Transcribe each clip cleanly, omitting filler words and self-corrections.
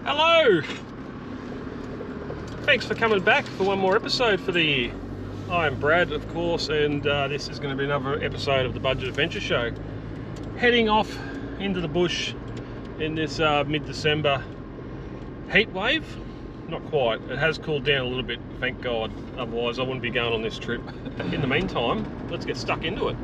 Hello! Thanks for coming back for one more episode for the year. I am Brad, of course, and this is going to be another episode of the Budget Adventure Show. Heading off into the bush in this mid-December heat wave. Not quite. It has cooled down a little bit, thank God. Otherwise, I wouldn't be going on this trip. In the meantime, let's get stuck into it.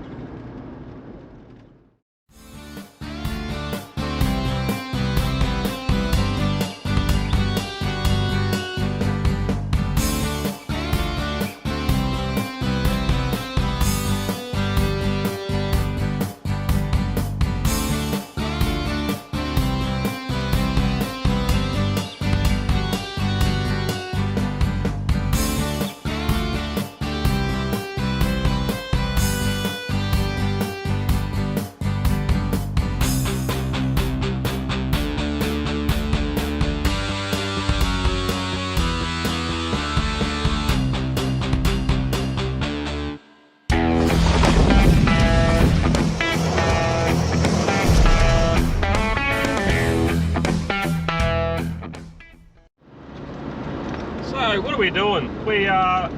So what are we doing? We are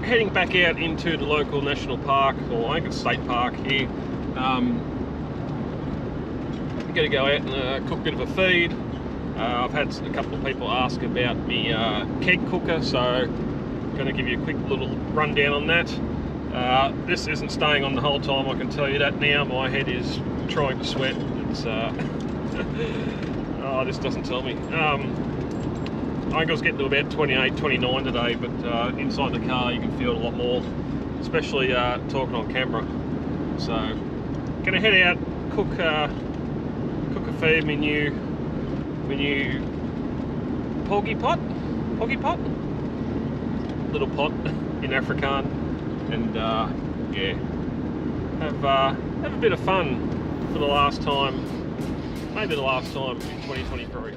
heading back out into the local national park, or I think it's state park here. We're going to go out and cook a bit of a feed. I've had a couple of people ask about me keg cooker, so I'm going to give you a quick little rundown on that. This isn't staying on the whole time, I can tell you that now. My head is trying to sweat. It's oh, this doesn't tell me. I think I was getting to about 28, 29 today, but inside the car you can feel it a lot more, especially talking on camera. So, gonna head out, cook a feed, my new poggy pot, little pot in Afrikaans, and yeah, have a bit of fun for the last time, maybe the last time in 2023.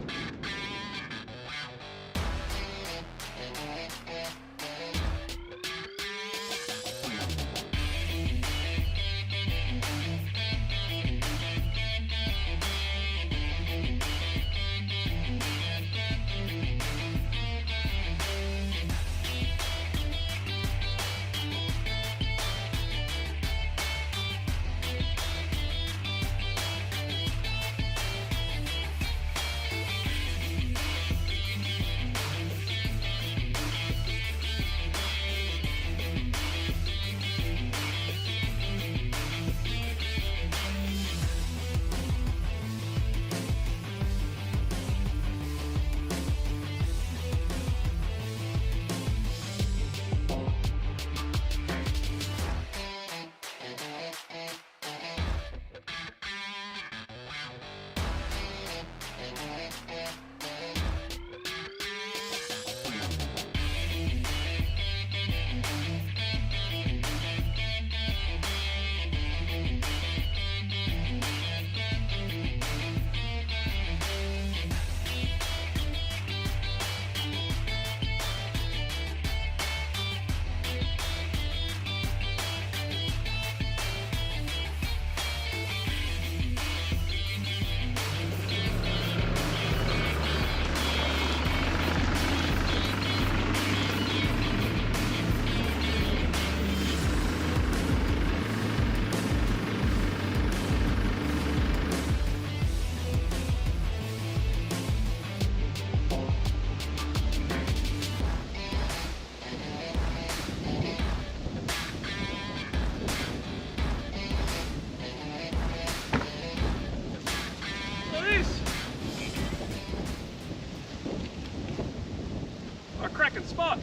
Cracking spot.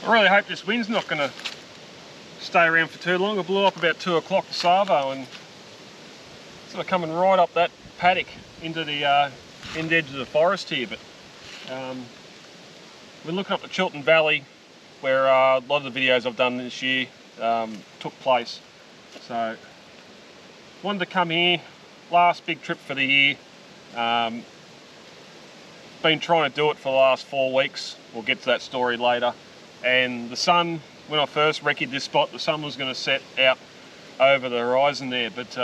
I really hope this wind's not going to stay around for too long. It blew up about 2 o'clock this Savo and sort of coming right up that paddock into the end edge of the forest here. But we're looking up the Chiltern Valley, where a lot of the videos I've done this year took place. So wanted to come here, last big trip for the year. Been trying to do it for the last 4 weeks. We'll get to that story later. And the sun, when I first recce'd this spot, the sun was going to set out over the horizon there, but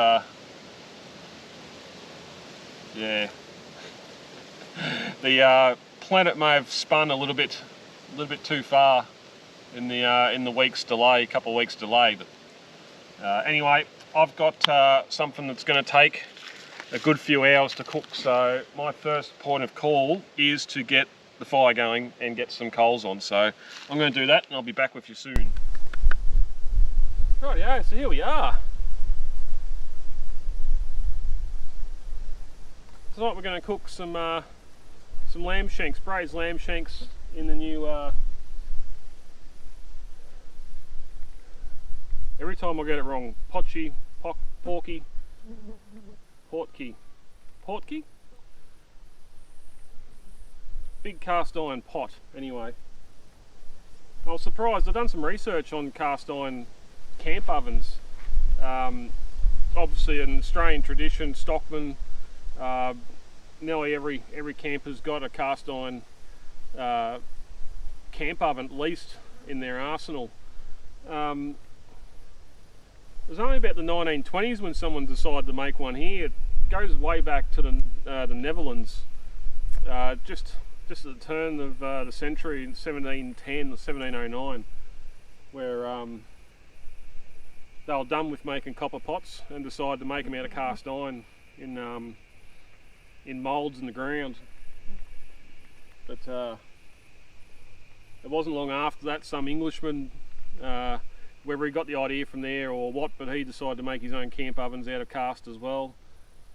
Yeah. The planet may have spun a little bit too far in the week's delay, couple of weeks delay. But anyway, I've got something that's going to take a good few hours to cook. So my first point of call is to get the fire going and get some coals on. So I'm going to do that, and I'll be back with you soon. Rightio, so here we are. Tonight we're going to cook some lamb shanks, braised lamb shanks in the new. Every time I get it wrong, porky, big cast iron pot. Anyway, I was surprised. I've done some research on cast iron camp ovens. Obviously, an Australian tradition, stockman. Nearly every camper's got a cast iron camp oven at least in their arsenal. It was only about the 1920s when someone decided to make one here. It goes way back to the Netherlands, just at the turn of the century in 1710 or 1709, where they were done with making copper pots and decided to make them out of cast iron in moulds in the ground. But it wasn't long after that some Englishman, whether he got the idea from there or what, but he decided to make his own camp ovens out of cast as well.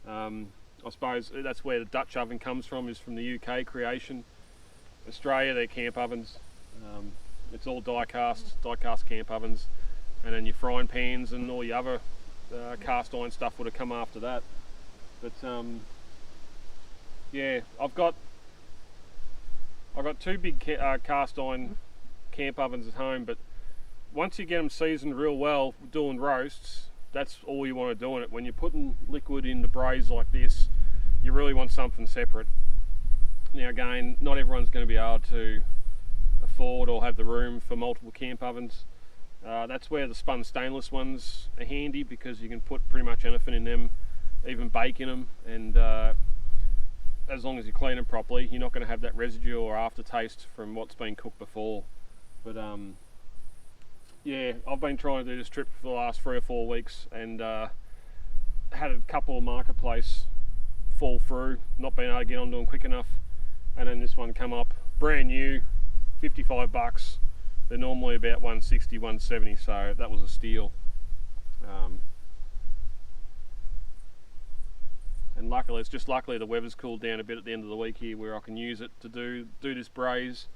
I suppose that's where the Dutch oven comes from, is from the UK creation. Australia, their camp ovens, it's all die-cast camp ovens, and then your frying pans and all your other cast iron stuff would have come after that. But yeah, I've got two big cast iron camp ovens at home, but once you get them seasoned real well doing roasts, that's all you want to do in it. When you're putting liquid in the braise like this, you really want something separate. Now again, not everyone's going to be able to afford or have the room for multiple camp ovens. That's where the spun stainless ones are handy, because you can put pretty much anything in them, even bake in them, and as long as you clean them properly, you're not going to have that residue or aftertaste from what's been cooked before. But yeah, I've been trying to do this trip for the last 3 or 4 weeks, and had a couple of marketplace fall through, not being able to get onto them quick enough, and then this one come up brand new, $55. They're normally about $160, $170, so that was a steal. And luckily, it's just luckily the weather's cooled down a bit at the end of the week here, where I can use it to do this braise.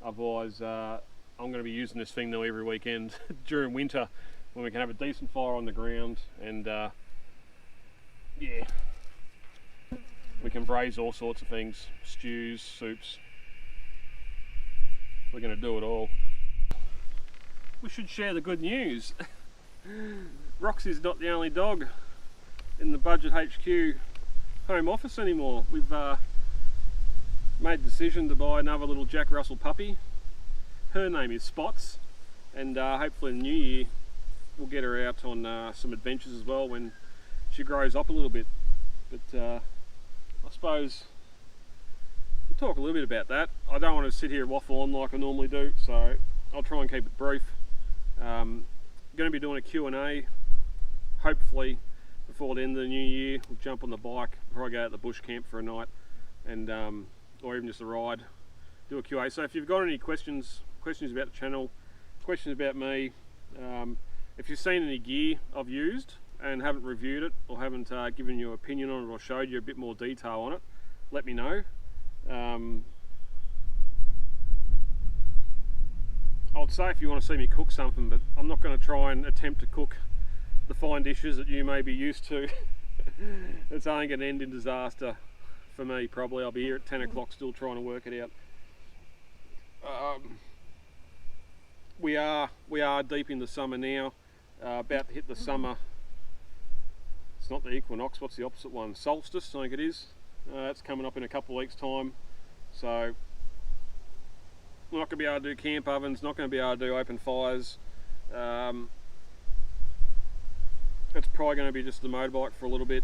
Otherwise, I'm going to be using this thing though every weekend during winter, when we can have a decent fire on the ground, and yeah, we can braise all sorts of things, stews, soups. We're going to do it all. We should share the good news. Roxy's not the only dog in the Budget HQ home office anymore. We've made the decision to buy another little Jack Russell puppy. Her name is Spots, and hopefully in the new year we'll get her out on some adventures as well when she grows up a little bit. But I suppose we'll talk a little bit about that. I don't want to sit here and waffle on like I normally do, so I'll try and keep it brief. Going to be doing a Q&A hopefully before the end of the new year. We'll jump on the bike before I go out to the bush camp for a night, and or even just a ride, do a QA. So if you've got any questions about the channel, questions about me, if you've seen any gear I've used and haven't reviewed it, or haven't given you an opinion on it, or showed you a bit more detail on it, let me know. I'd say if you want to see me cook something, but I'm not going to try and attempt to cook the fine dishes that you may be used to. It's only going to end in disaster for me, probably. I'll be here at 10 o'clock still trying to work it out. We are deep in the summer now, about to hit the summer. It's not the equinox, what's the opposite one? Solstice, I think it is. That's coming up in a couple of weeks' time. So we're not going to be able to do camp ovens, not going to be able to do open fires. It's probably going to be just the motorbike for a little bit.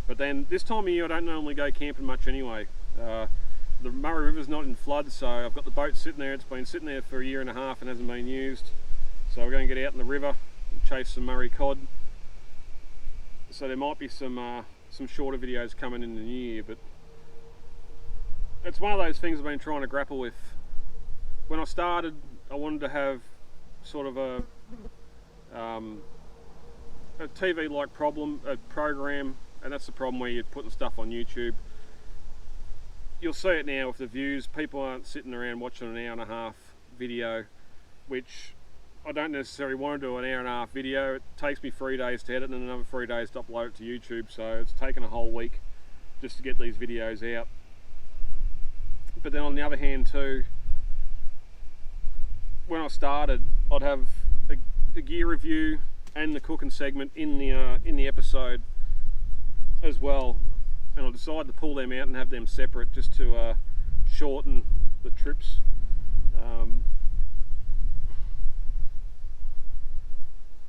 But then this time of year I don't normally go camping much anyway. The Murray River's not in flood, so I've got the boat sitting there. It's been sitting there for a year and a half and hasn't been used. So we're going to get out in the river and chase some Murray cod. So there might be some shorter videos coming in the new year, but it's one of those things I've been trying to grapple with. When I started, I wanted to have sort of a TV-like program, and that's the problem where you're putting stuff on YouTube. You'll see it now with the views. People aren't sitting around watching an hour and a half video, which I don't necessarily want to do an hour and a half video. It takes me 3 days to edit and another 3 days to upload it to YouTube, so it's taken a whole week just to get these videos out. But then on the other hand too, when I started, I'd have a gear review and the cooking segment in the episode as well, and I decided to pull them out and have them separate just to shorten the trips.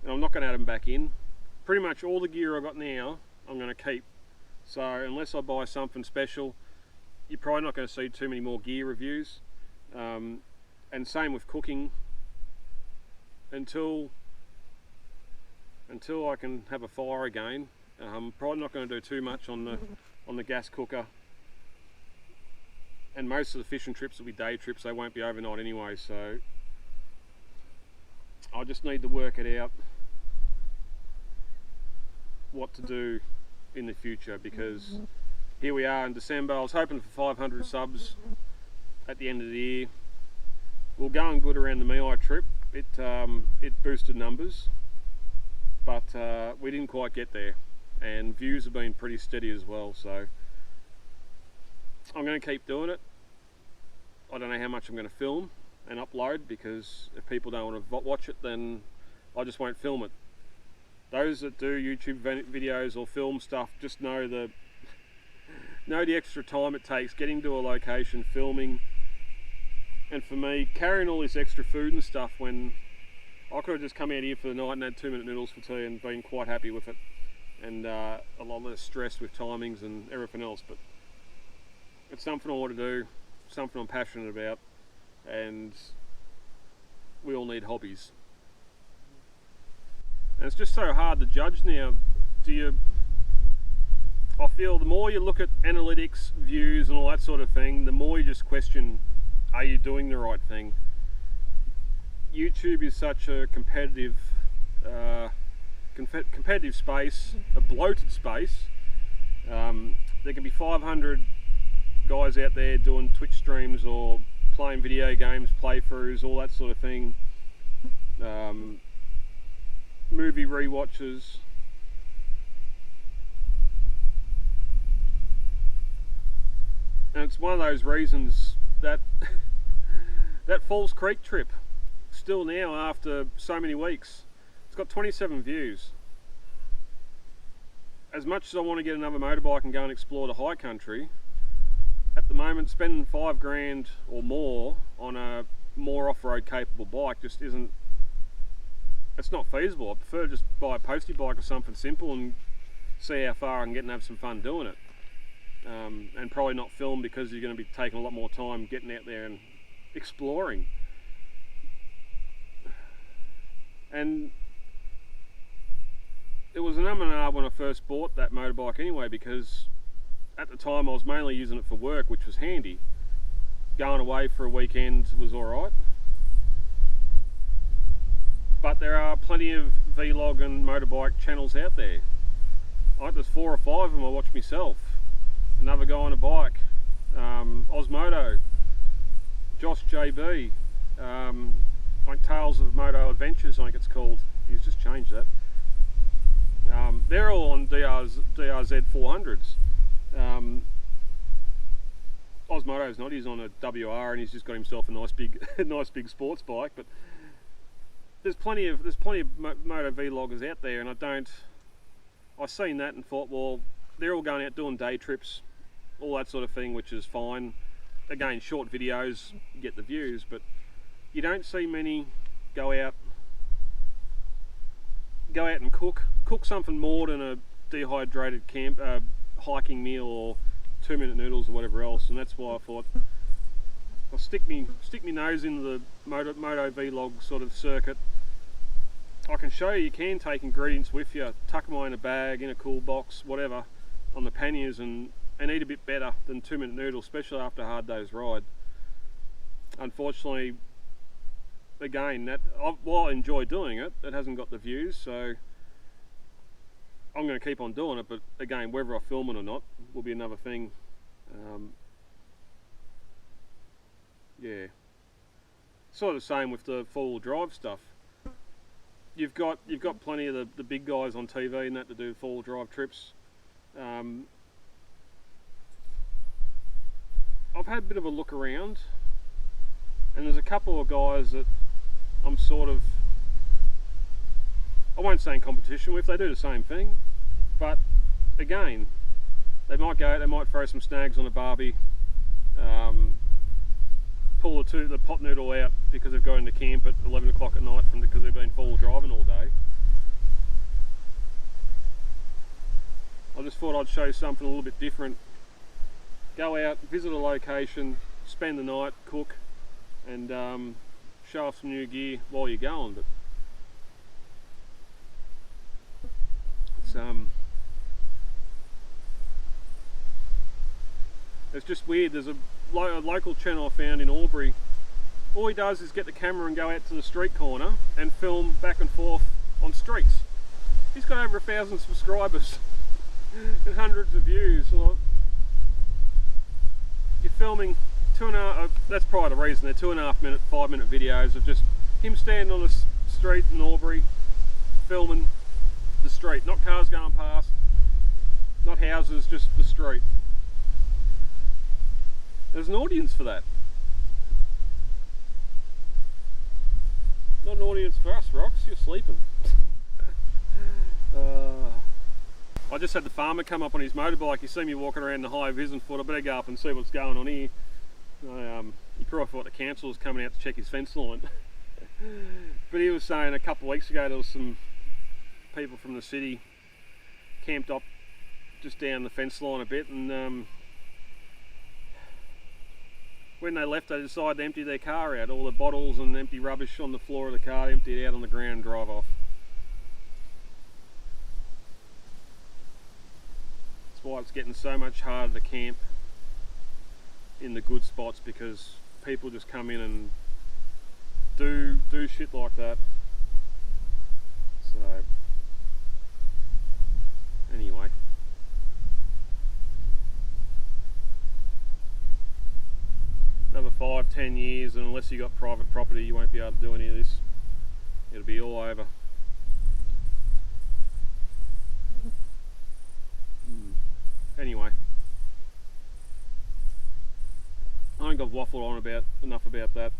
And I'm not going to add them back in. Pretty much all the gear I got now I'm going to keep, so unless I buy something special, you're probably not going to see too many more gear reviews. And same with cooking, until I can have a fire again. I'm probably not going to do too much on the gas cooker, and most of the fishing trips will be day trips. They won't be overnight anyway, so I just need to work it out what to do in the future, because here we are in December. I was hoping for 500 subs at the end of the year. We're going good around the Mei trip. It boosted numbers, but we didn't quite get there, and views have been pretty steady as well, so I'm going to keep doing it. I don't know how much I'm going to film and upload, because if people don't want to watch it, then I just won't film it. Those that do YouTube videos or film stuff just know the extra time it takes getting to a location, filming, and for me, carrying all this extra food and stuff, when I could have just come out here for the night and had 2-minute noodles for tea and been quite happy with it, and a lot less stress with timings and everything else. But it's something I want to do, something I'm passionate about, and we all need hobbies. And it's just so hard to judge now. I feel the more you look at analytics, views and all that sort of thing, the more you just question, are you doing the right thing? YouTube is such a competitive space, a bloated space. There can be 500 guys out there doing Twitch streams or playing video games, playthroughs, all that sort of thing. Movie rewatches. And it's one of those reasons that that Falls Creek trip, still now after so many weeks, it's got 27 views. As much as I want to get another motorbike and go and explore the high country, at the moment spending $5,000 or more on a more off-road capable bike just isn't, it's not feasible. I prefer to just buy a postie bike or something simple and see how far I can get and have some fun doing it. And probably not film, because you're going to be taking a lot more time getting out there and exploring. And it was an and a when I first bought that motorbike anyway, because at the time I was mainly using it for work, which was handy. Going away for a weekend was alright. But there are plenty of vlog and motorbike channels out there. I think there's 4 or 5 of them I watch myself. Another guy on a bike, Osmoto, Josh JB, like Tales of Moto Adventures, I think it's called. He's just changed that. They're all on DRZ 400s. Osmoto's not. He's on a WR and he's just got himself a nice big sports bike. But there's plenty of moto vloggers out there, and I seen that and thought, well, they're all going out doing day trips, all that sort of thing, which is fine. Again, short videos, you get the views, but you don't see many go out and cook something more than a dehydrated hiking meal or 2-minute noodles or whatever else, and that's why I thought I'll stick me nose into the Moto vlog sort of circuit. I can show you can take ingredients with you, tuck them away in a bag, in a cool box, whatever, on the panniers, and eat a bit better than 2-minute noodles, especially after a hard day's ride. Unfortunately, again, while I enjoy doing it, it hasn't got the views, so I'm going to keep on doing it, but again, whether I film it or not will be another thing. Yeah, sort of the same with the 4-wheel drive stuff. You've got plenty of the big guys on TV and that to do 4-wheel drive trips. I've had a bit of a look around, and there's a couple of guys that I'm sort of, I won't say in competition with, they do the same thing, but again, they might throw some snags on a barbie, pull the pot noodle out because they've gone into camp at 11 o'clock at night because they've been 4-wheel driving all day. I just thought I'd show something a little bit different. Go out, visit a location, spend the night, cook, and show off some new gear while you're going. But it's just weird. There's a local channel I found in Albury. All he does is get the camera and go out to the street corner and film back and forth on streets. He's got over 1,000 subscribers and hundreds of views. You're filming 2.5, that's probably the reason, they're 2.5 minute, 5-minute videos of just him standing on the street in Albury filming the street, not cars going past, not houses, just the street. There's an audience for that. Not an audience for us, Rox, you're sleeping. I just had the farmer come up on his motorbike. You see me walking around the high vis and thought I better go up and see what's going on here. He probably thought the council was coming out to check his fence line. But he was saying a couple of weeks ago there was some people from the city camped up just down the fence line a bit, and when they left they decided to empty their car out. All the bottles and empty rubbish on the floor of the car, empty it out on the ground and drive off. That's why it's getting so much harder to camp in the good spots, because people just come in and do shit like that. So anyway, another 5-10 years, and unless you got private property you won't be able to do any of this. It'll be all over. Anyway, I think I've waffled on enough about that.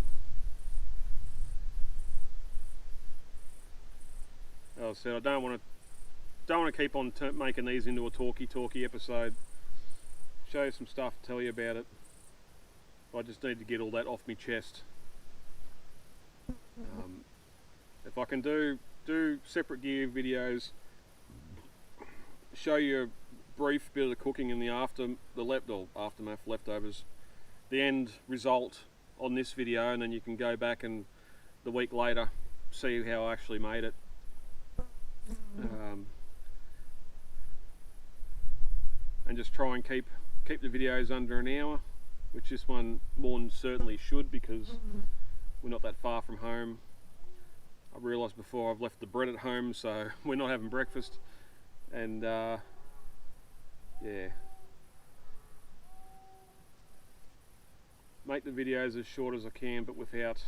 As I said, I don't want to keep on making these into a talky episode. Show you some stuff, tell you about it. I just need to get all that off my chest. If I can do separate gear videos, show you a brief bit of the cooking and the aftermath, leftovers, the end result on this video, and then you can go back and the week later see how I actually made it. And just try and keep the videos under an hour, which this one more than certainly should, because we're not that far from home. I realised before I've left the bread at home, so we're not having breakfast, and yeah, make the videos as short as I can, but without,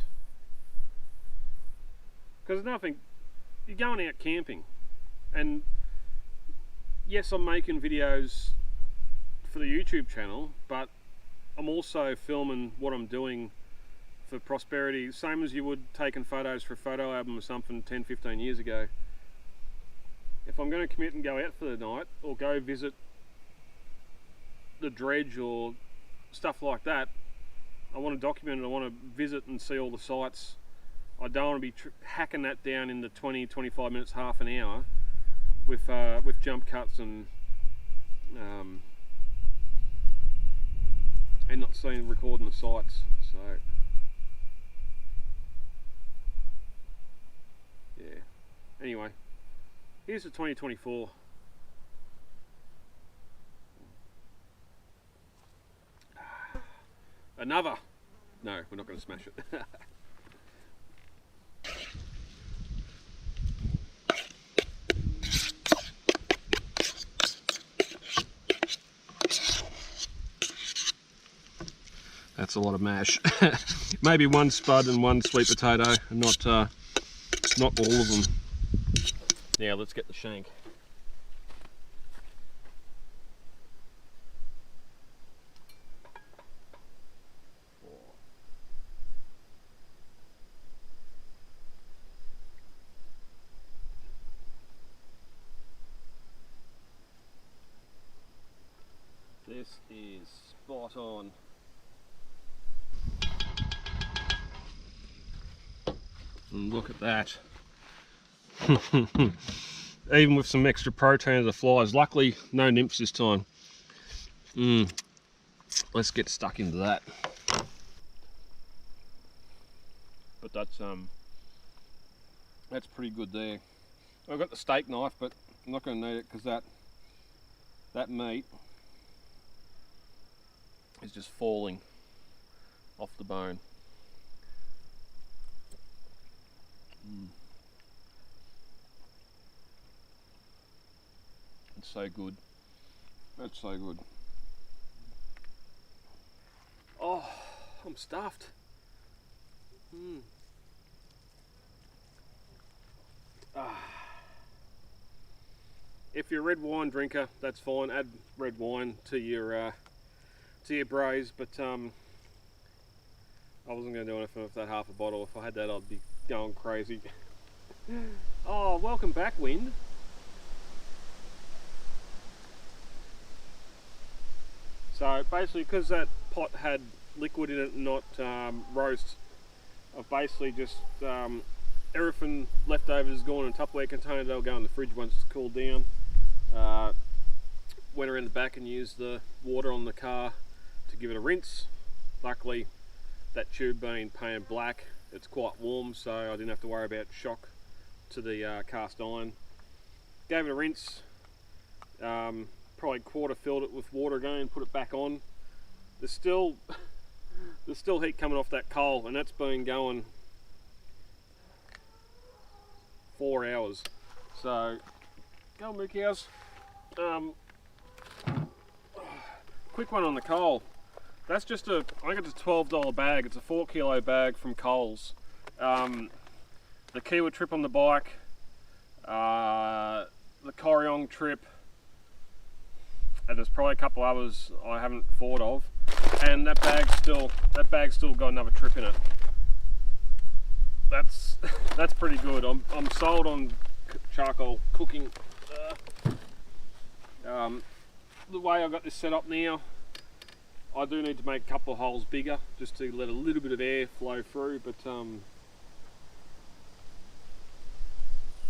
because nothing, you're going out camping, and yes, I'm making videos for the YouTube channel, but I'm also filming what I'm doing for prosperity, same as you would taking photos for a photo album or something 10-15 years ago. If I'm going to commit and go out for the night or go visit the dredge or stuff like that, I want to document it. I want to visit and see all the sites. I don't want to be hacking that down into 20-25 minutes, half an hour with jump cuts and and not seeing recording the sights. So yeah. Anyway, here's the 2024. Another. No, we're not going to smash it. That's a lot of mash. Maybe one spud and one sweet potato, and not all of them. Now let's get the shank. This is spot on. And look at that. Even with some extra protein of the flies. Luckily, no nymphs this time. Let's get stuck into that. But that's pretty good there. I've got the steak knife, but I'm not going to need it because that meat is just falling off the bone. It's so good. That's so good. Oh, I'm stuffed. If you're a red wine drinker, that's fine. Add red wine to your braise, but I wasn't going to do anything with that half a bottle. If I had that, I'd be going crazy. Oh, welcome back, wind. So basically, because that pot had liquid in it and not roast, I've basically just everything leftovers is gone in a Tupperware container. They'll go in the fridge once it's cooled down. Went around the back and used the water on the car to give it a rinse. Luckily, that tube being painted black, it's quite warm, so I didn't have to worry about shock to the cast iron. Gave it a rinse. Probably quarter filled it with water again, put it back on. There's still heat coming off that coal, and that's been going 4 hours. So go on, moo cows. Quick one on the coal. That's just I think it's a $12 bag. It's a 4 kilo bag from Coles. The Kiwa trip on the bike, the Corryong trip, and there's probably a couple others I haven't thought of, and that bag's still got another trip in it. That's pretty good. I'm sold on charcoal cooking. The way I got this set up now, I do need to make a couple of holes bigger just to let a little bit of air flow through, but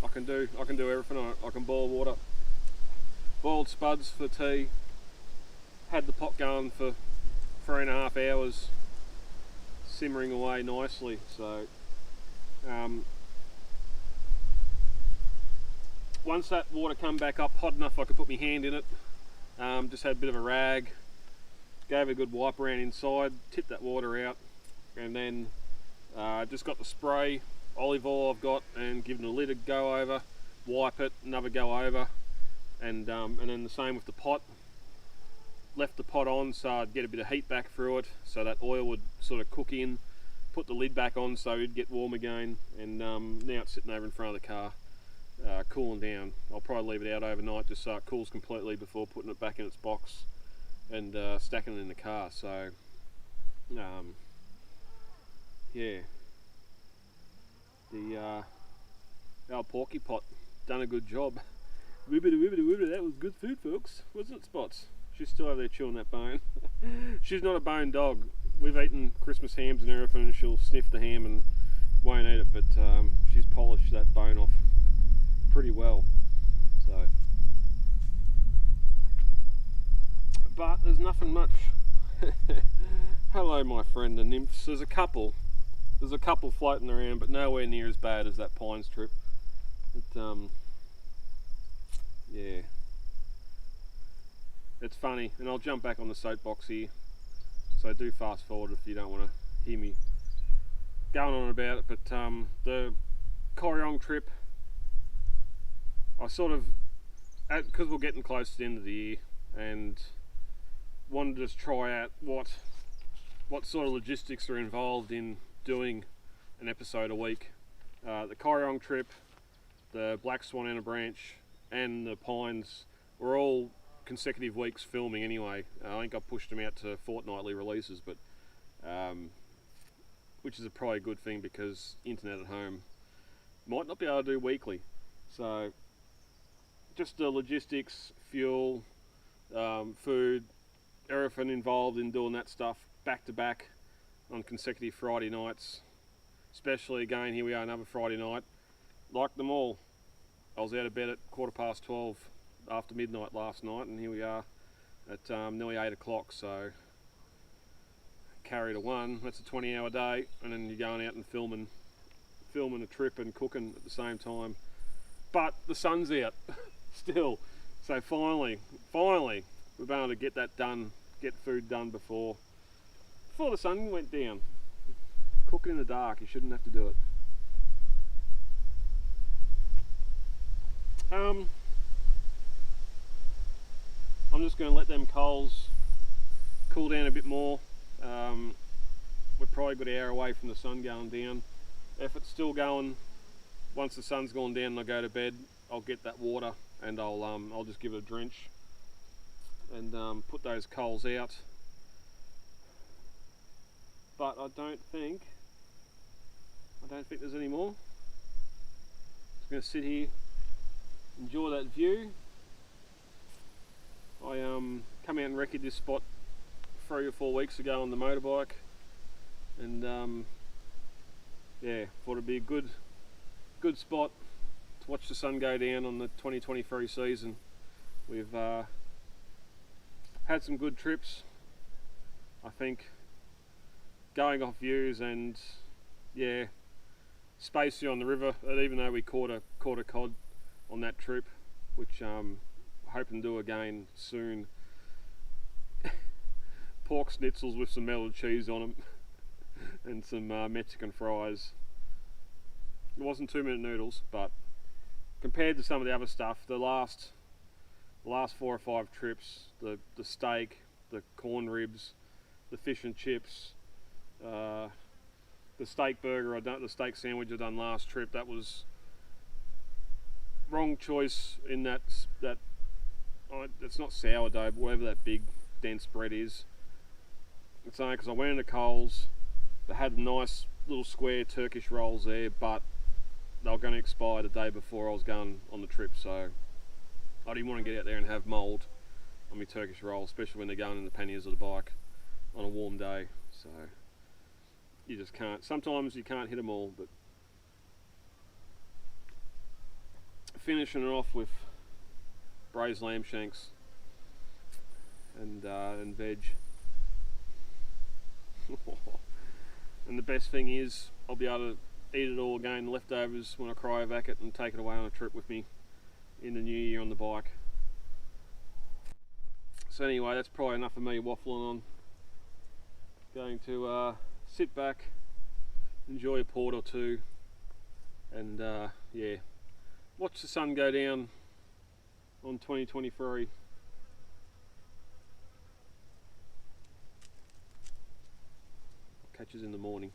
I can do everything. I can boil water. Boiled spuds for tea. Had the pot going for 3.5 hours, simmering away nicely. So once that water come back up hot enough, I could put my hand in it. Just had a bit of a rag, gave a good wipe around inside, tipped that water out, and then just got the spray olive oil I've got and given a lid a go over, wipe it, another go over, and then the same with the pot. Left the pot on so I'd get a bit of heat back through it, so that oil would sort of cook in. Put the lid back on so it'd get warm again, and now it's sitting over in front of the car, cooling down. I'll probably leave it out overnight just so it cools completely before putting it back in its box and stacking it in the car. So yeah, the old porky pot done a good job. Wibbity wibbity wibbity, that was good food, folks, wasn't it, Spots? She's still over there chewing that bone. She's not a bone dog. We've eaten Christmas hams and everything, and she'll sniff the ham and won't eat it, but she's polished that bone off pretty well. So, but there's nothing much Hello my friend the nymphs. There's a couple floating around, but nowhere near as bad as that pines trip. But yeah, it's funny, and I'll jump back on the soapbox here, so do fast forward if you don't want to hear me going on about it. But the Corryong trip, I sort of, because we're getting close to the end of the year, and wanted to just try out what sort of logistics are involved in doing an episode a week. The Corryong trip, the Black Swan Anna Branch, and the Pines were all consecutive weeks filming anyway. I think I pushed them out to fortnightly releases, but which is probably a good thing because internet at home might not be able to do weekly. So just the logistics, fuel, food, everything involved in doing that stuff back to back on consecutive Friday nights. Especially again, here we are another Friday night. Like them all, I was out of bed at 12:15 after midnight last night, and here we are at nearly 8 o'clock. So carry to one, that's a 20-hour day, and then you're going out and filming a trip and cooking at the same time. But the sun's out still, so finally we've been able to get that done, get food done before the sun went down. Cooking in the dark, you shouldn't have to do it. I'm just going to let them coals cool down a bit more. We're probably a good hour away from the sun going down. If it's still going, once the sun's gone down and I go to bed, I'll get that water and I'll just give it a drench and put those coals out. But I don't think there's any more. Just going to sit here, enjoy that view. I come out and wrecked this spot 3 or 4 weeks ago on the motorbike, and yeah, thought it'd be a good spot to watch the sun go down on the 2023 season. We've had some good trips, I think, going off views, and yeah, spacey on the river. And even though we caught a cod on that trip, which hoping to do again soon. Pork schnitzels with some melted cheese on them and some Mexican fries. It wasn't 2-minute noodles, but compared to some of the other stuff, the last 4 or 5 trips, the steak, the corn ribs, the fish and chips, the steak burger the steak sandwich I done last trip, that was wrong choice in that it's not sourdough, but whatever that big dense bread is. It's only because I went into Coles, they had nice little square Turkish rolls there, but they were going to expire the day before I was going on the trip, so I didn't want to get out there and have mould on my Turkish roll, especially when they're going in the panniers of the bike on a warm day. So you just can't, sometimes you can't hit them all. But finishing it off with braised lamb shanks and veg. And the best thing is I'll be able to eat it all again, leftovers, when I cryovac it and take it away on a trip with me in the new year on the bike. So anyway, that's probably enough of me waffling on. Going to sit back, enjoy a port or two, and yeah, watch the sun go down on 2023. Catch us in the morning.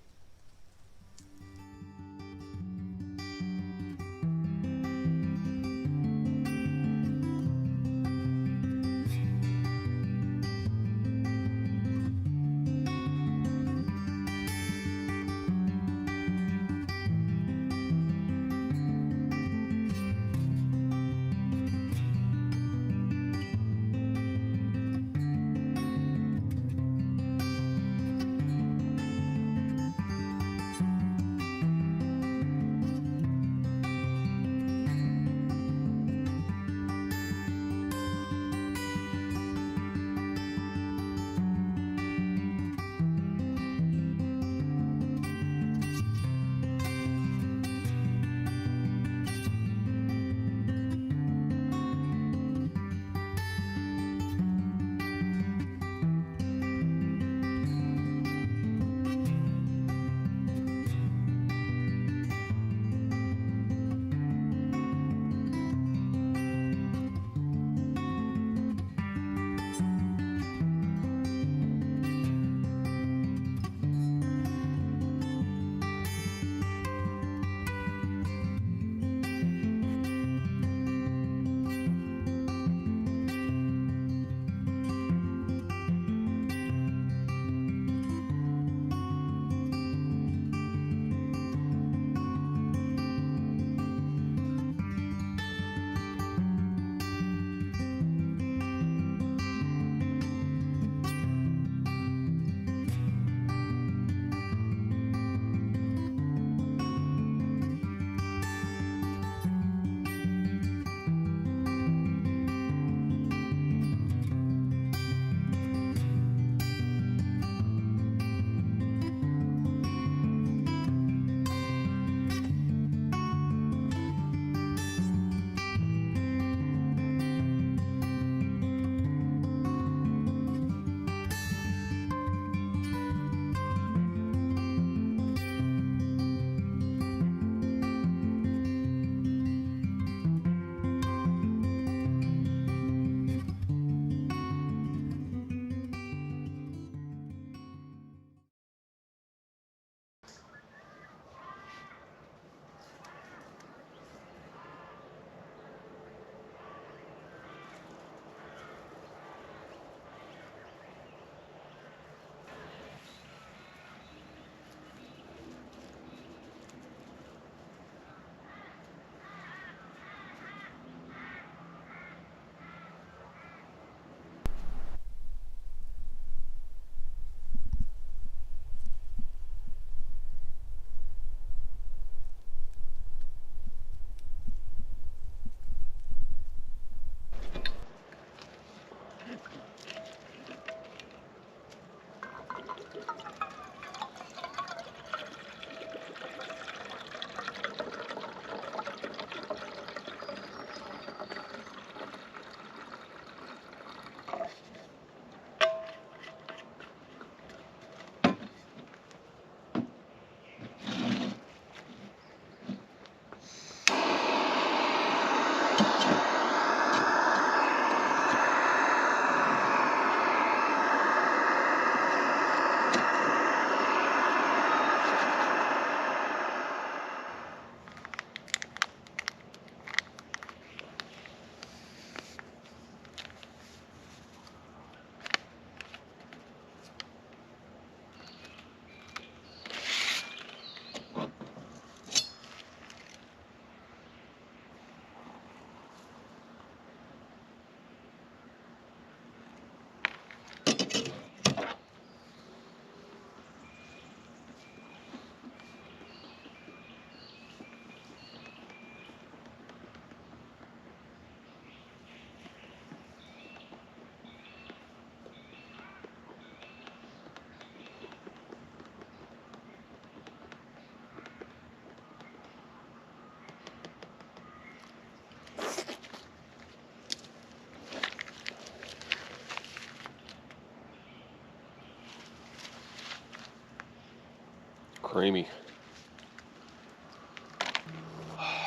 Creamy.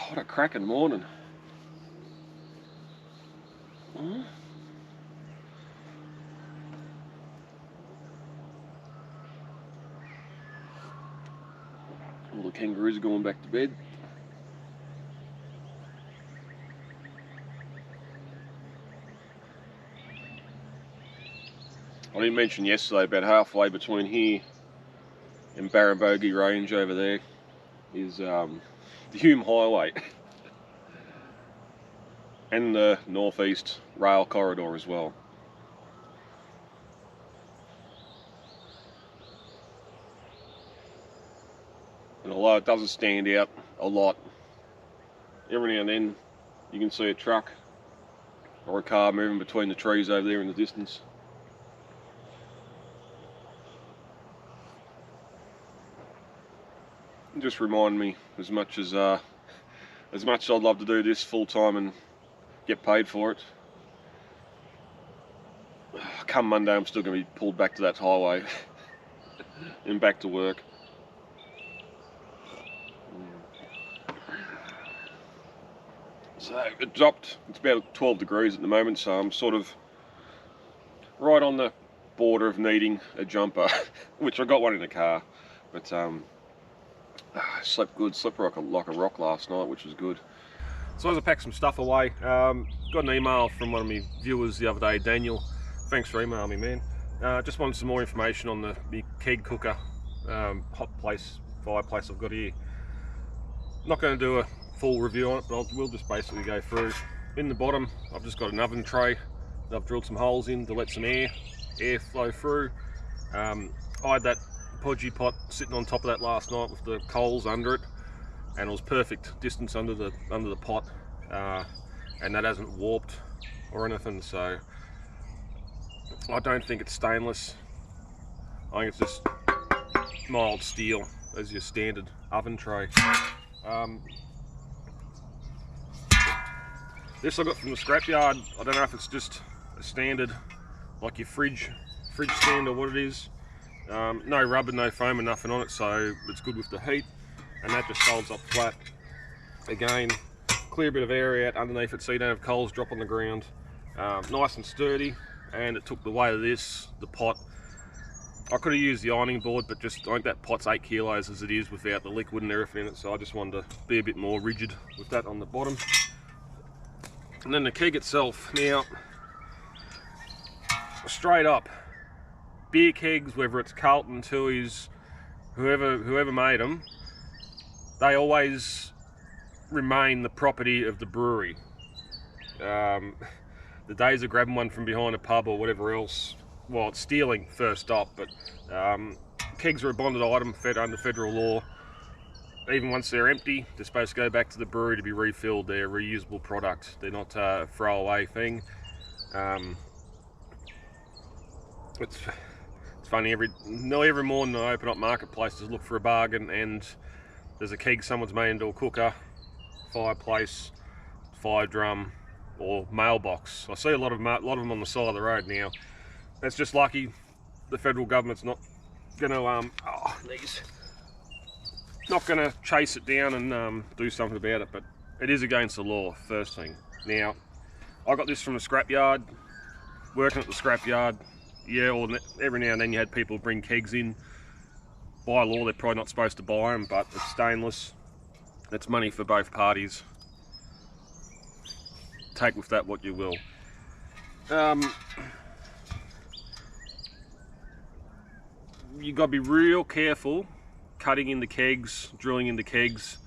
What a cracking morning. All the kangaroos are going back to bed. I didn't mention yesterday, about halfway between here and Barrabogie Range over there is the Hume Highway and the northeast rail corridor as well. And although it doesn't stand out a lot, every now and then you can see a truck or a car moving between the trees over there in the distance. Just remind me, as much as I'd love to do this full time and get paid for it, come Monday I'm still going to be pulled back to that highway and back to work. So it dropped. It's about 12 degrees at the moment, so I'm sort of right on the border of needing a jumper, which I got one in the car, but I slept good, slept like a rock last night, which was good. So as I packed some stuff away, got an email from one of my viewers the other day, Daniel. Thanks for emailing me, man. Just wanted some more information on the keg cooker, hot place, fireplace I've got here. Not going to do a full review on it, but we'll just basically go through. In the bottom, I've just got an oven tray that I've drilled some holes in to let some air flow through. I had that podgy pot sitting on top of that last night with the coals under it, and it was perfect distance under the pot, and that hasn't warped or anything, so I don't think it's stainless. I think it's just mild steel as your standard oven tray. This I got from the scrapyard. I don't know if it's just a standard, like your fridge stand or what it is. No rubber, no foam and nothing on it, so it's good with the heat, and that just folds up flat. Again, clear a bit of air out underneath it so you don't have coals drop on the ground. Nice and sturdy, and it took the weight of this, the pot. I could have used the ironing board, but just I think that pot's 8 kilos as it is without the liquid and everything in it, so I just wanted to be a bit more rigid with that on the bottom. And then the keg itself. Now, straight up, beer kegs, whether it's Carlton, Tui's, whoever made them, they always remain the property of the brewery. The days of grabbing one from behind a pub or whatever else, well, it's stealing first up, but kegs are a bonded item under federal law. Even once they're empty, they're supposed to go back to the brewery to be refilled. They're a reusable product. They're not a throwaway thing. It's funny, nearly every morning I open up marketplaces, look for a bargain, and there's a keg someone's made into a cooker, fireplace, fire drum, or mailbox. I see a lot of them on the side of the road now. That's just lucky the federal government's not going to not going to chase it down and do something about it, but it is against the law, first thing. Now, I got this from the scrapyard, working at the scrapyard. Yeah, or every now and then you had people bring kegs in. By law, they're probably not supposed to buy them, but it's stainless. It's money for both parties. Take with that what you will. You got to be real careful cutting in the kegs, drilling in the kegs,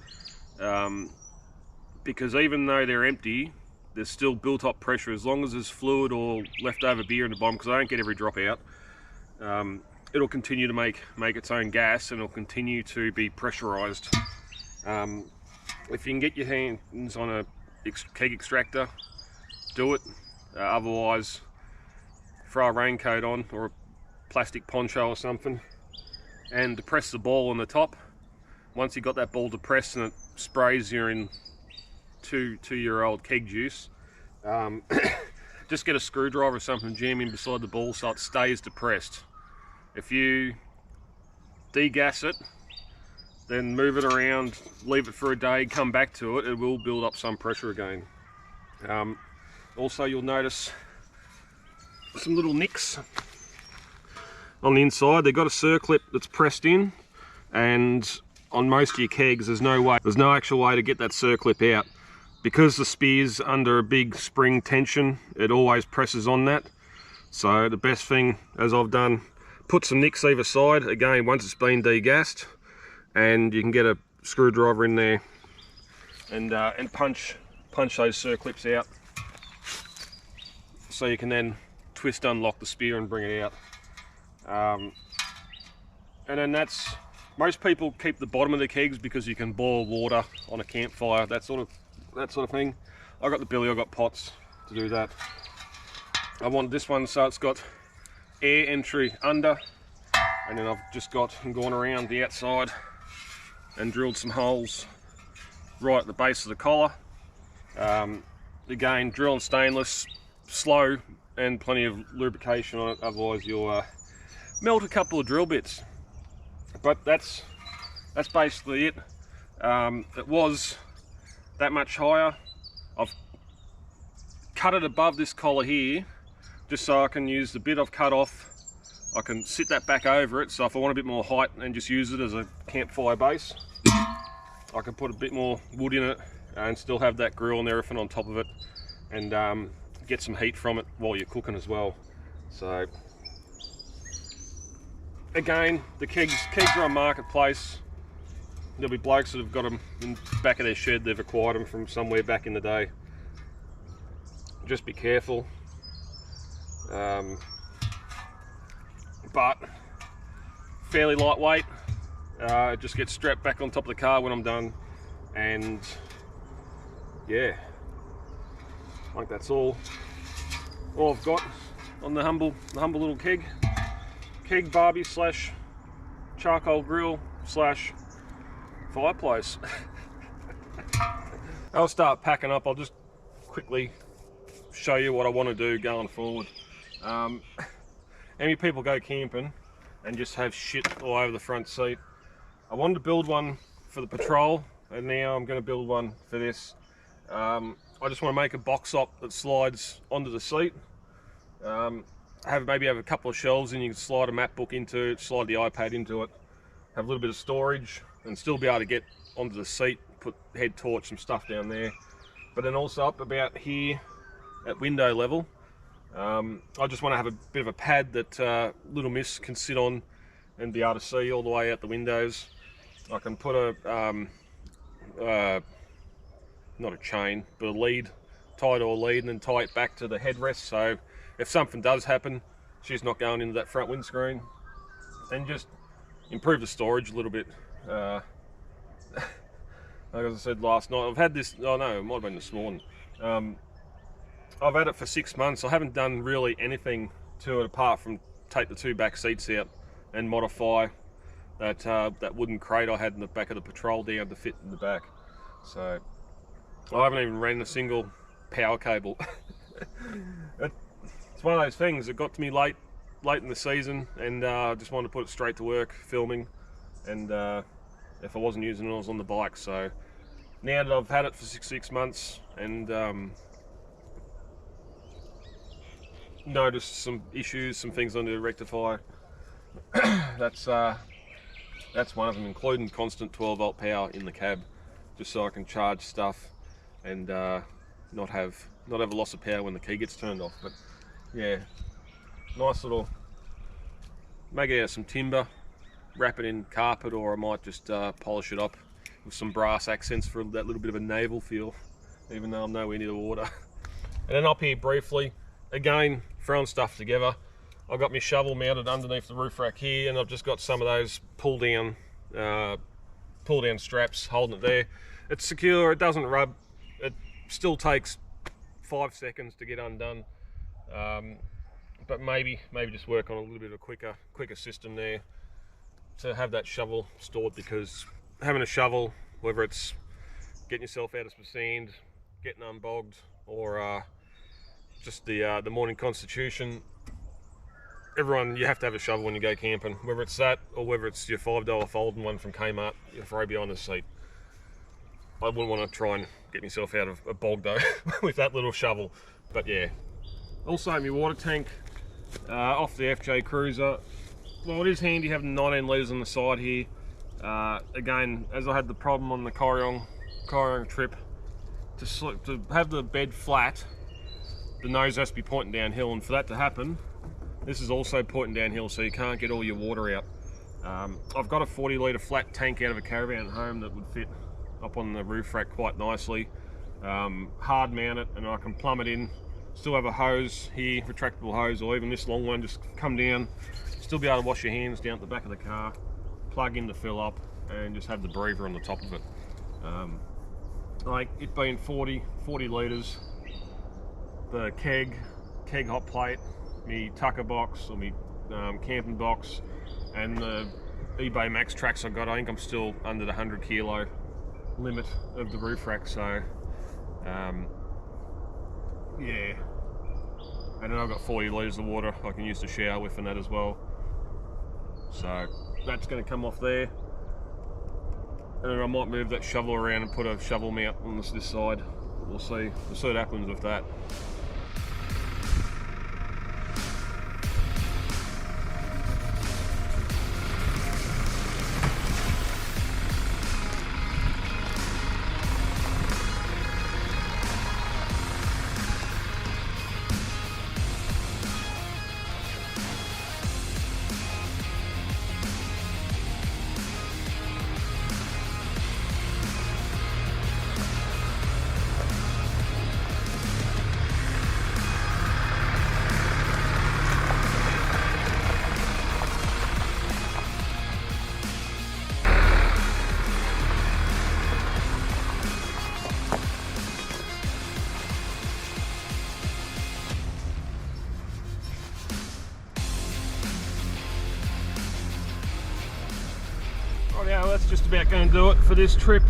because even though they're empty, there's still built-up pressure. As long as there's fluid or leftover beer in the bottom, because I don't get every drop out, it'll continue to make its own gas, and it'll continue to be pressurized. If you can get your hands on a keg extractor, do it. Otherwise, throw a raincoat on or a plastic poncho or something, and depress the ball on the top. Once you've got that ball depressed and it sprays you in two-year-old keg juice, just get a screwdriver or something, jam in beside the ball so it stays depressed. If you degas it then move it around, leave it for a day, come back to it, it will build up some pressure again. Also, you'll notice some little nicks on the inside. They've got a circlip that's pressed in, and on most of your kegs there's no actual way to get that circlip out. Because the spear's under a big spring tension, it always presses on that. So the best thing, as I've done, put some nicks either side, again once it's been degassed, and you can get a screwdriver in there and punch those circlips out, so you can then twist unlock the spear and bring it out. And then most people keep the bottom of the kegs because you can boil water on a campfire, that sort of thing. I got the billy, I got pots to do that. I wanted this one so it's got air entry under, and then I've just gone around the outside and drilled some holes right at the base of the collar. Again, drill and stainless, slow, and plenty of lubrication on it, otherwise you'll melt a couple of drill bits. But that's basically it. It was that much higher. I've cut it above this collar here just so I can use the bit I've cut off. I can sit that back over it, so if I want a bit more height and just use it as a campfire base, I can put a bit more wood in it and still have that grill and everything on top of it, and get some heat from it while you're cooking as well. So again, the kegs are on marketplace. There'll be blokes that have got them in the back of their shed, they've acquired them from somewhere back in the day. Just be careful. But fairly lightweight. It just gets strapped back on top of the car when I'm done, and yeah, I think that's all I've got on the humble little keg barbie slash charcoal grill slash fireplace. I'll start packing up. I'll just quickly show you what I want to do going forward. How many people go camping and just have shit all over the front seat? I wanted to build one for the patrol, and now I'm going to build one for this. I just want to make a box op that slides onto the seat. Maybe have a couple of shelves, and you can slide a map book into it, slide the iPad into it, have a little bit of storage, and still be able to get onto the seat, put head torch, some stuff down there. But then also up about here at window level, I just want to have a bit of a pad that little miss can sit on and be able to see all the way out the windows. I can put a not a chain, but a lead, tie to a lead, and then tie it back to the headrest, so if something does happen, she's not going into that front windscreen. And just improve the storage a little bit. Like I said last night, I've had this, oh no, it might have been this morning. I've had it for 6 months. I haven't done really anything to it apart from take the two back seats out and modify that wooden crate I had in the back of the patrol down to fit in the back. So I haven't even ran a single power cable. It's one of those things that got to me late in the season, and I just wanted to put it straight to work filming, and if I wasn't using it, I was on the bike. So now that I've had it for six months and noticed some issues, some things I need to rectify, that's one of them, including constant 12-volt power in the cab, just so I can charge stuff and not have a loss of power when the key gets turned off. But yeah, nice little, make it out of some timber, wrap it in carpet, or I might just polish it up with some brass accents for that little bit of a naval feel, even though I'm nowhere near the water. And then up here briefly, again, throwing stuff together. I've got my shovel mounted underneath the roof rack here, and I've just got some of those pull down straps holding it there. It's secure, it doesn't rub, it still takes 5 seconds to get undone, but maybe just work on a little bit of a quicker system there to have that shovel stored, because having a shovel, whether it's getting yourself out of some sand, getting unbogged, or just the morning constitution, everyone, you have to have a shovel when you go camping, whether it's that or whether it's your $5 folding one from Kmart you throw behind the seat. I wouldn't want to try and get myself out of a bog though with that little shovel, but yeah. Also my water tank off the FJ Cruiser. Well, it is handy having 19 litres on the side here. Again, as I had the problem on the Koriong trip, to have the bed flat, the nose has to be pointing downhill, and for that to happen, this is also pointing downhill, so you can't get all your water out. I've got a 40 litre flat tank out of a caravan at home that would fit up on the roof rack quite nicely. Hard mount it, and I can plumb it in. Still have a hose here, retractable hose, or even this long one, just come down. Still be able to wash your hands down at the back of the car, plug in to fill up, and just have the breather on the top of it. Like it being 40 litres, the keg hot plate, me tucker box or me camping box, and the eBay Max tracks I got, I think I'm still under the 100 kilo limit of the roof rack, so yeah. And then I've got 40 litres of water I can use to shower with and that as well. So that's going to come off there. And then I might move that shovel around and put a shovel mount on this side. We'll see what happens with that. Yeah, that's just about going to do it for this trip.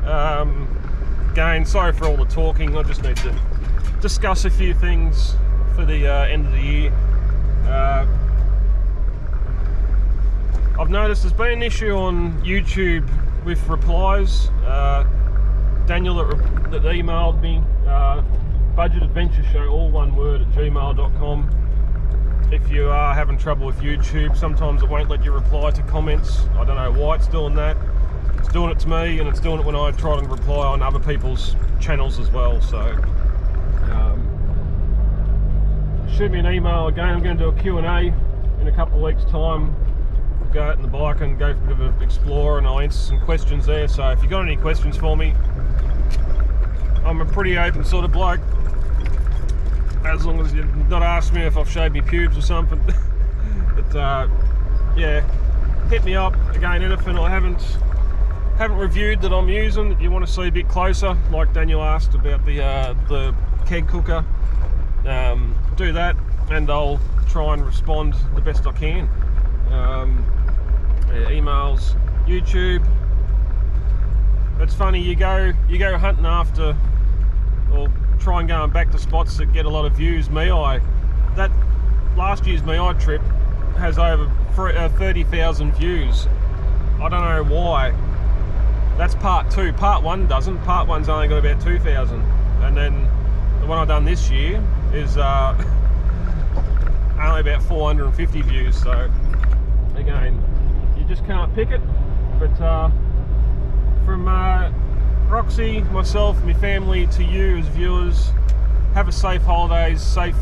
Again, sorry for all the talking. I just need to discuss a few things for the end of the year. I've noticed there's been an issue on YouTube with replies. Daniel that emailed me, Budget Adventure Show, all one word, @gmail.com. If you are having trouble with YouTube, sometimes it won't let you reply to comments. I don't know why it's doing that. It's doing it to me, and it's doing it when I try to reply on other people's channels as well. So shoot me an email. Again, I'm going to do a Q&A in a couple of weeks' time. Go out in the bike and go for a bit of an explore, and I'll answer some questions there. So if you've got any questions for me, I'm a pretty open sort of bloke. As long as you're not asking me if I've shaved my pubes or something. But yeah, hit me up. Again, anything I haven't reviewed that I'm using that you want to see a bit closer, like Daniel asked about the keg cooker, do that, and I'll try and respond the best I can. Yeah, emails, YouTube. It's funny, you go hunting after, or try and going back to spots that get a lot of views. That last year's Mei trip has over 30,000 views. I don't know why. That's part 2. Part 1 doesn't. Part 1's only got about 2,000, and then the one I've done this year is only about 450 views. So again, you just can't pick it. But from Roxy, myself, my family, to you as viewers, have a safe holidays, safe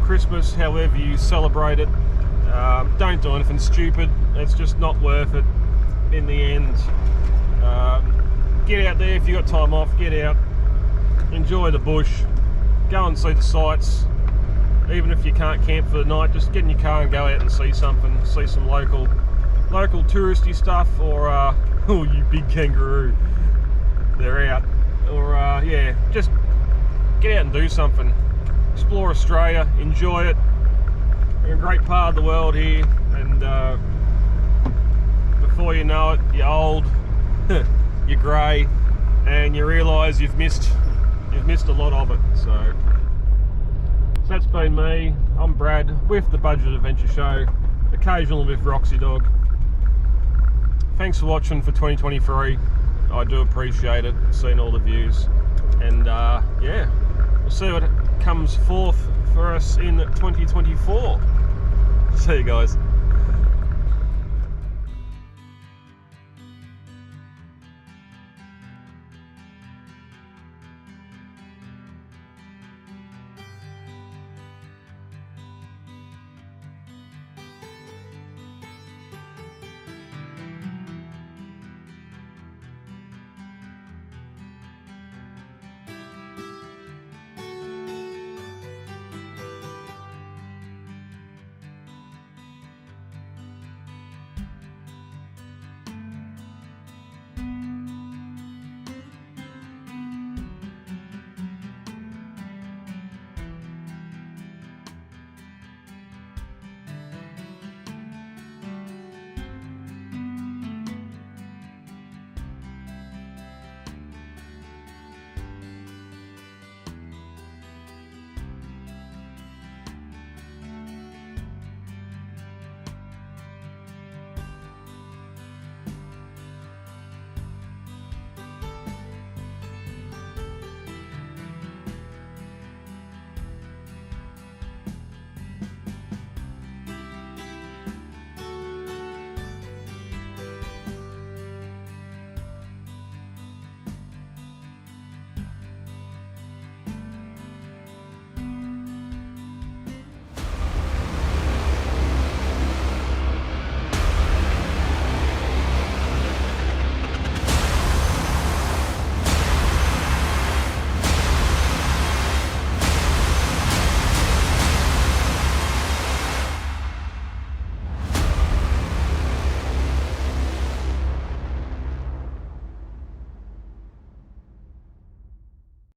Christmas, however you celebrate it. Don't do anything stupid. It's just not worth it in the end. Get out there if you got time off. Get out, enjoy the bush, go and see the sights. Even if you can't camp for the night, just get in your car and go out and see something. See some local touristy stuff, or oh, you big kangaroo, they're out. Or yeah, just get out and do something. Explore Australia, enjoy it. We're a great part of the world here, and before you know it, you're old, you're grey, and you realise you've missed a lot of it. So that's that's been me. I'm Brad with the Budget Adventure Show, occasionally with Roxy Dog. Thanks for watching for 2023. I do appreciate it, seeing all the views. And yeah, we'll see what comes forth for us in 2024. See you guys.